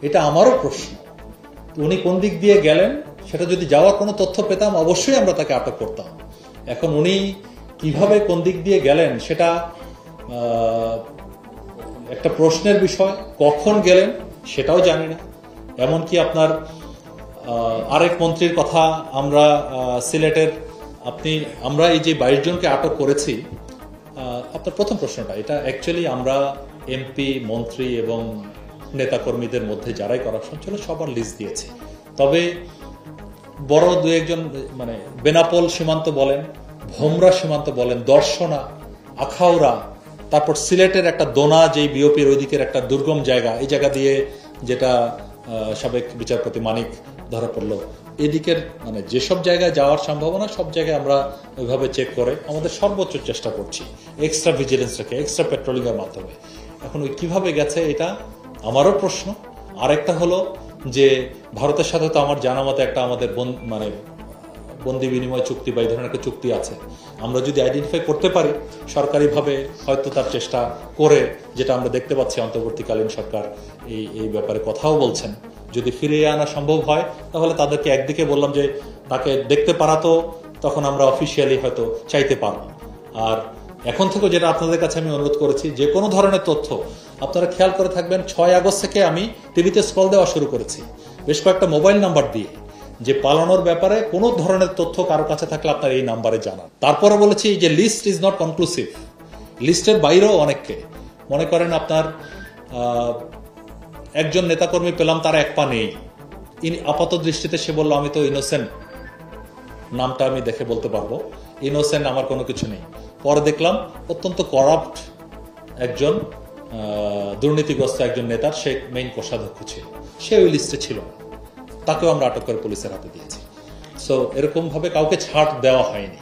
এটা আমারও প্রশ্ন। উনি কোন দিক দিয়ে গেলেন সেটা যদি যাওয়ার কোনো তথ্য পেতাম অবশ্যই আমরা তাকে আটক করতাম। এখন উনি কিভাবে কোন দিক দিয়ে গেলেন সেটা একটা প্রশ্নের বিষয়। কখন গেলেন সেটাও জানি না। এমনকি আপনার আরেক মন্ত্রীর কথা আমরা সিলেটের আমরা এই যে 22 জনকে আটক করেছি, আপনার প্রথম প্রশ্নটা এটা অ্যাকচুয়ালি আমরা এমপি মন্ত্রী এবং নেতাকর্মীদের মধ্যে যারাই করাপশন ছিল সবার লিস্ট দিয়েছি। তবে বড় দু একজন মানে বেনাপোল সীমান্ত বলেন, ভোমরা সীমান্ত বলেন, দর্শনা, আখাউড়া, তারপর সিলেটের একটা দোনা যেই বিওপির ওই দিকের একটা দুর্গম জায়গা, এই জায়গা দিয়ে যেটা সাবেক বিচারপতি মানিক ধরা পড়লো, এদিকের মানে যেসব জায়গায় যাওয়ার সম্ভাবনা সব জায়গায় আমরা ওইভাবে চেক করে আমাদের সর্বোচ্চ চেষ্টা করছি, এক্সট্রা ভিজিলেন্স রেখে, এক্সট্রা পেট্রোলিং এর মাধ্যমে। এখন ওই কিভাবে গেছে এটা আমারও প্রশ্ন। আরেকটা হলো যে ভারতের সাথে তো আমার জানা মতে একটা আমাদের মানে বন্দি বিনিময় চুক্তি বা এই ধরনের একটা চুক্তি আছে। আমরা যদি আইডেন্টিফাই করতে পারি সরকারিভাবে হয়তো তার চেষ্টা করে, যেটা আমরা দেখতে পাচ্ছি অন্তর্বর্তীকালীন সরকার এই ব্যাপারে কথাও বলছেন, যদি ফিরিয়ে আনা সম্ভব হয় তাহলে তাদেরকে একদিকে বললাম যে তাকে দেখতে পারা, তো তখন আমরা অফিসিয়ালি হয়তো চাইতে পারব। আর এখন থেকে যেটা আপনাদের কাছে আমি অনুরোধ করেছি, যে কোনো ধরনের তথ্য আপনারা খেয়াল করে থাকবেন। 6 আগস্ট থেকে আমি টিভিতে স্ক্রল দেওয়া শুরু করেছি বেশ কয়েকটা মোবাইল নাম্বার দিয়ে, যে পালানোর ব্যাপারে কোনো ধরনের তথ্য কারো কাছে থাকলে আপনার এই নাম্বারে জানান। তারপরে বলেছি যে লিস্ট ইজ নট কনক্লুসিভ, লিস্টের বাইরেও অনেককে, মনে করেন আপনার একজন নেতাকর্মী পেলাম তার এক পা নেই, আপাত দৃষ্টিতে সে বলল আমি তো ইনোসেন্ট, নামটা আমি দেখে বলতে পারবো ইনোসেন্ট, আমার কোনো কিছু নেই। পরে দেখলাম অত্যন্ত করাপ্ট একজন দুর্নীতিগ্রস্ত একজন নেতার সে মেইন কোষাধ্যক্ষ ছিল, সে ওই লিস্টে ছিল না, তাকেও আমরা আটক করে পুলিশের হাতে দিয়েছি। সো এরকম ভাবে কাউকে ছাড় দেওয়া হয়নি।